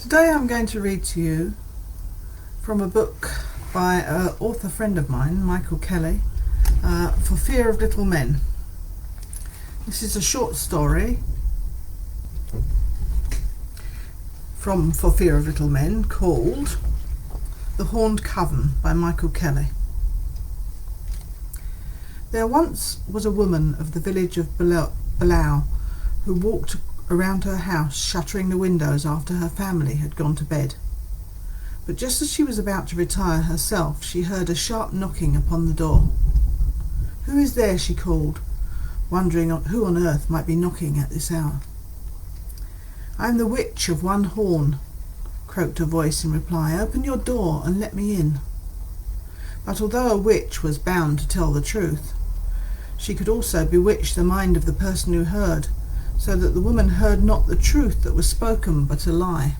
Today I'm going to read to you from a book by an author friend of mine, Michael Kelly, For Fear of Little Men. This is a short story from For Fear of Little Men called The Horned Coven by Michael Kelly. There once was a woman of the village of Below who walked around her house, shuttering the windows after her family had gone to bed. But just as she was about to retire herself, she heard a sharp knocking upon the door. "Who is there?" she called, wondering who on earth might be knocking at this hour. "I am the witch of One Horn," croaked a voice in reply. "Open your door and let me in." But although a witch was bound to tell the truth, she could also bewitch the mind of the person who heard, so that the woman heard not the truth that was spoken, but a lie.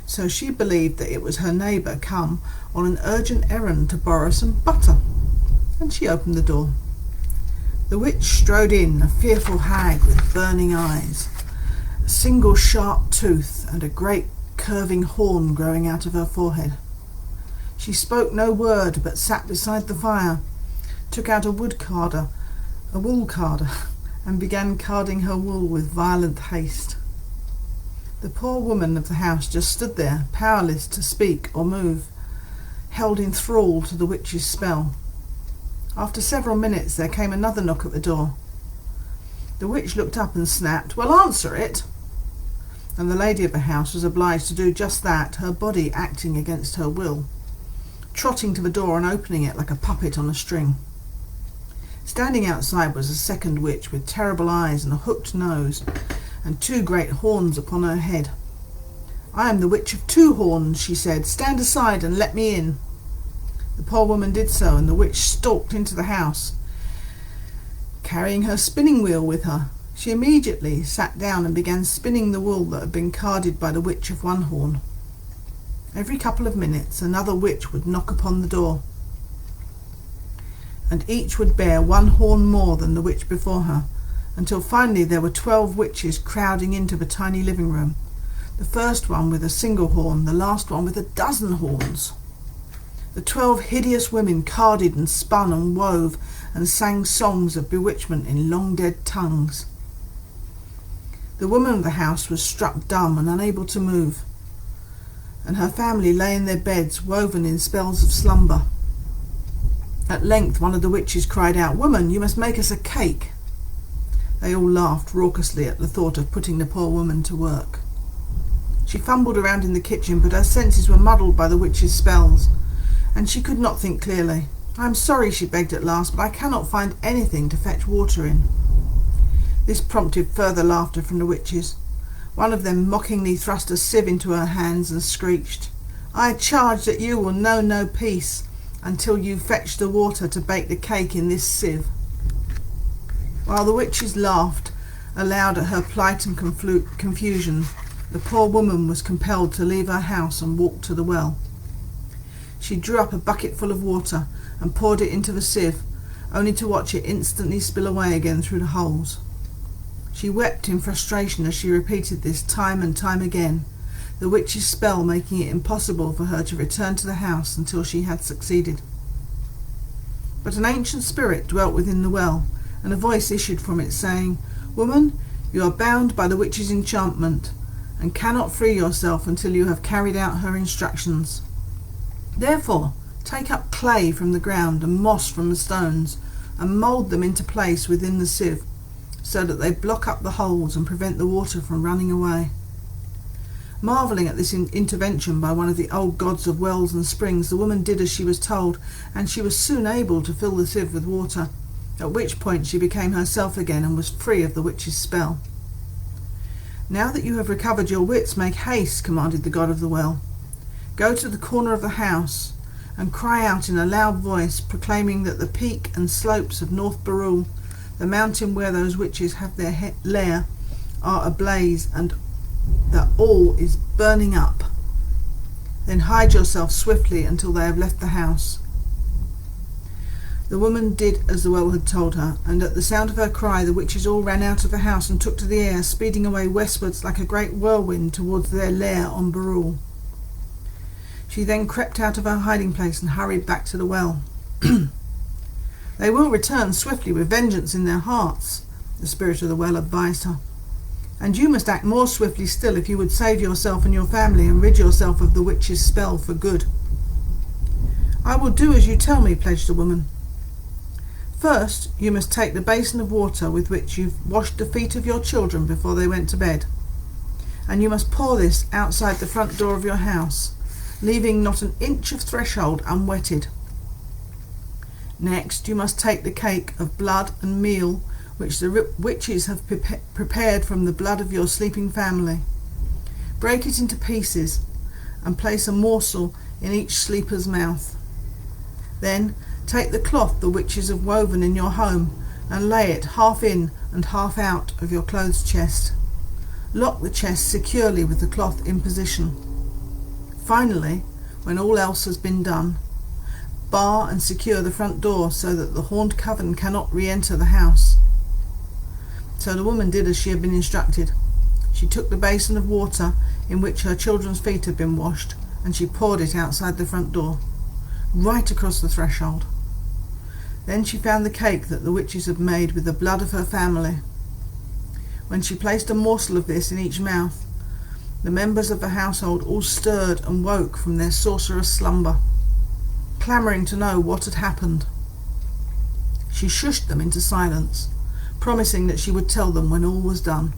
So she believed that it was her neighbour come on an urgent errand to borrow some butter, and she opened the door. The witch strode in, a fearful hag with burning eyes, a single sharp tooth, and a great curving horn growing out of her forehead. She spoke no word, but sat beside the fire, took out a wool carder, and began carding her wool with violent haste. The poor woman of the house just stood there, powerless to speak or move, held in thrall to the witch's spell. After several minutes there came another knock at the door. The witch looked up and snapped, "Well, answer it!" And the lady of the house was obliged to do just that, her body acting against her will, trotting to the door and opening it like a puppet on a string. Standing outside was a second witch with terrible eyes and a hooked nose and two great horns upon her head. "I am the witch of Two Horns," she said. "Stand aside and let me in." The poor woman did so, and the witch stalked into the house, carrying her spinning wheel with her. She immediately sat down and began spinning the wool that had been carded by the witch of One Horn. Every couple of minutes another witch would knock upon the door, and each would bear one horn more than the witch before her, until finally there were 12 witches crowding into the tiny living room, the first one with a single horn, the last one with a dozen horns. The 12 hideous women carded and spun and wove and sang songs of bewitchment in long dead tongues. The woman of the house was struck dumb and unable to move, and her family lay in their beds, woven in spells of slumber. At length one of the witches cried out, "Woman, you must make us a cake." They all laughed raucously at the thought of putting the poor woman to work. She fumbled around in the kitchen, but her senses were muddled by the witch's spells, and she could not think clearly. "I am sorry," she begged at last, "but I cannot find anything to fetch water in." This prompted further laughter from the witches. One of them mockingly thrust a sieve into her hands and screeched, "I charge that you will know no peace until you fetch the water to bake the cake in this sieve." While the witches laughed aloud at her plight and confusion, the poor woman was compelled to leave her house and walk to the well. She drew up a bucketful of water and poured it into the sieve, only to watch it instantly spill away again through the holes. She wept in frustration as she repeated this time and time again, the witch's spell making it impossible for her to return to the house until she had succeeded. But an ancient spirit dwelt within the well, and a voice issued from it saying, "Woman, you are bound by the witch's enchantment, and cannot free yourself until you have carried out her instructions. Therefore, take up clay from the ground and moss from the stones, and mould them into place within the sieve, so that they block up the holes and prevent the water from running away." Marvelling at this intervention by one of the old gods of wells and springs, the woman did as she was told, and she was soon able to fill the sieve with water, at which point she became herself again and was free of the witch's spell. "Now that you have recovered your wits, make haste," commanded the god of the well. "Go to the corner of the house and cry out in a loud voice, proclaiming that the peak and slopes of North Barul, the mountain where those witches have their lair, are ablaze, and that all is burning up. Then hide yourself swiftly until they have left the house." The woman did as the well had told her, and at the sound of her cry the witches all ran out of the house and took to the air, speeding away westwards like a great whirlwind towards their lair on Barul. She then crept out of her hiding place and hurried back to the well. "They will return swiftly with vengeance in their hearts," the spirit of the well advised her. "And you must act more swiftly still if you would save yourself and your family and rid yourself of the witch's spell for good." "I will do as you tell me," pledged the woman. "First, you must take the basin of water with which you've washed the feet of your children before they went to bed, and you must pour this outside the front door of your house, leaving not an inch of threshold unwetted. Next, you must take the cake of blood and meal which the witches have prepared from the blood of your sleeping family. Break it into pieces and place a morsel in each sleeper's mouth. Then take the cloth the witches have woven in your home and lay it half in and half out of your clothes chest. Lock the chest securely with the cloth in position. Finally, when all else has been done, bar and secure the front door so that the Horned Coven cannot re-enter the house." So the woman did as she had been instructed. She took the basin of water in which her children's feet had been washed, and she poured it outside the front door, right across the threshold. Then she found the cake that the witches had made with the blood of her family. When she placed a morsel of this in each mouth, the members of the household all stirred and woke from their sorcerous slumber, clamouring to know what had happened. She shushed them into silence, promising that she would tell them when all was done.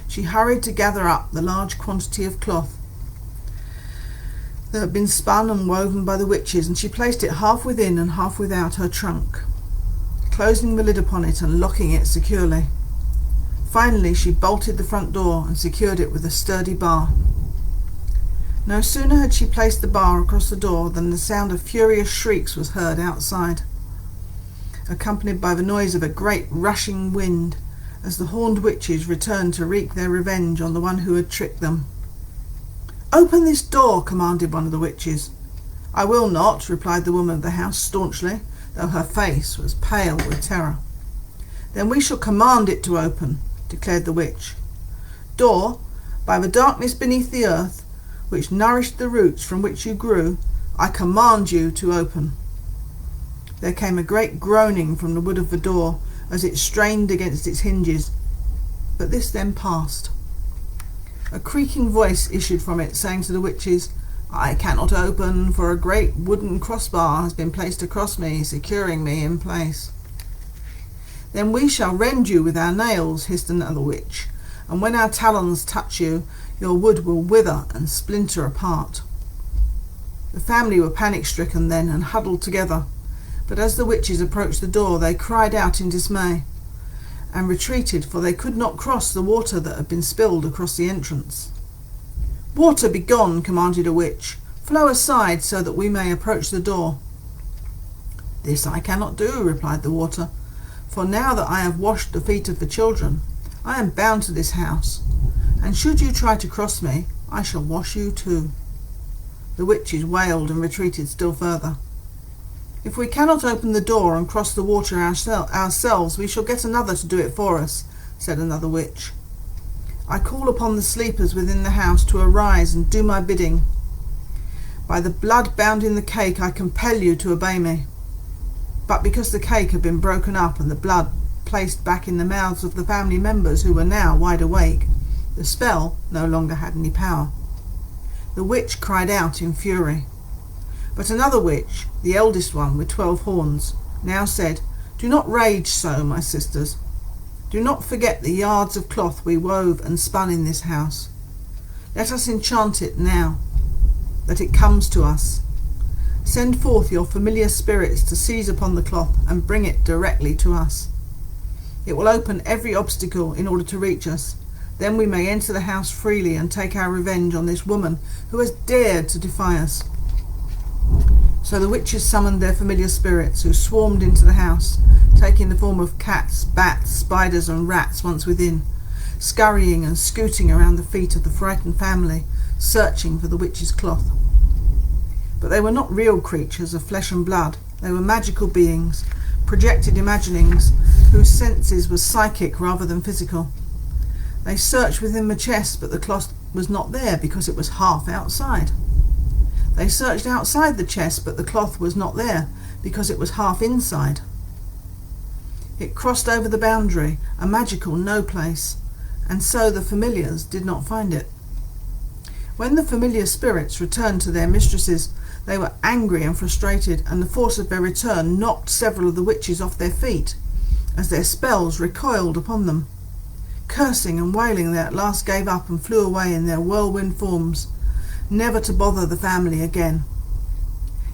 She hurried to gather up the large quantity of cloth that had been spun and woven by the witches, and she placed it half within and half without her trunk, closing the lid upon it and locking it securely. Finally, she bolted the front door and secured it with a sturdy bar. No sooner had she placed the bar across the door than the sound of furious shrieks was heard outside, accompanied by the noise of a great rushing wind, as the horned witches returned to wreak their revenge on the one who had tricked them. "Open this door," commanded one of the witches. "I will not," replied the woman of the house staunchly, though her face was pale with terror. "Then we shall command it to open," declared the witch. "Door, by the darkness beneath the earth, which nourished the roots from which you grew, I command you to open." There came a great groaning from the wood of the door as it strained against its hinges, but this then passed. A creaking voice issued from it, saying to the witches, "I cannot open, for a great wooden crossbar has been placed across me, securing me in place." "Then we shall rend you with our nails," hissed another witch, "and when our talons touch you, your wood will wither and splinter apart." The family were panic-stricken then and huddled together, but as the witches approached the door they cried out in dismay and retreated, for they could not cross the water that had been spilled across the entrance. "Water, be gone," commanded a witch. "Flow aside so that we may approach the door." "This I cannot do," replied the water, "for now that I have washed the feet of the children, I am bound to this house, and should you try to cross me, I shall wash you too." The witches wailed and retreated still further. "If we cannot open the door and cross the water ourselves, we shall get another to do it for us," said another witch. "I call upon the sleepers within the house to arise and do my bidding. By the blood bound in the cake, I compel you to obey me." But because the cake had been broken up and the blood placed back in the mouths of the family members, who were now wide awake, the spell no longer had any power. The witch cried out in fury. But another witch, the eldest one with 12 horns, now said, "Do not rage so, my sisters. Do not forget the yards of cloth we wove and spun in this house. Let us enchant it now, that it comes to us. Send forth your familiar spirits to seize upon the cloth and bring it directly to us. It will open every obstacle in order to reach us. Then we may enter the house freely and take our revenge on this woman who has dared to defy us." So the witches summoned their familiar spirits, who swarmed into the house, taking the form of cats, bats, spiders and rats once within, scurrying and scooting around the feet of the frightened family, searching for the witch's cloth. But they were not real creatures of flesh and blood, They were magical beings, projected imaginings, whose senses were psychic rather than physical. They searched within the chest, but the cloth was not there because it was half outside. They searched outside the chest, but the cloth was not there because it was half inside. It crossed over the boundary, a magical no place, and so the familiars did not find it. When the familiar spirits returned to their mistresses, they were angry and frustrated, and the force of their return knocked several of the witches off their feet, as their spells recoiled upon them. Cursing and wailing, they at last gave up and flew away in their whirlwind forms, never to bother the family again.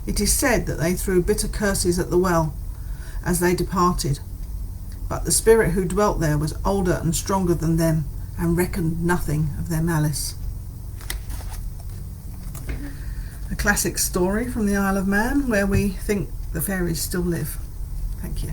It is said that they threw bitter curses at the well as they departed, but the spirit who dwelt there was older and stronger than them, and reckoned nothing of their malice. A classic story from the Isle of Man, where we think the fairies still live. Thank you.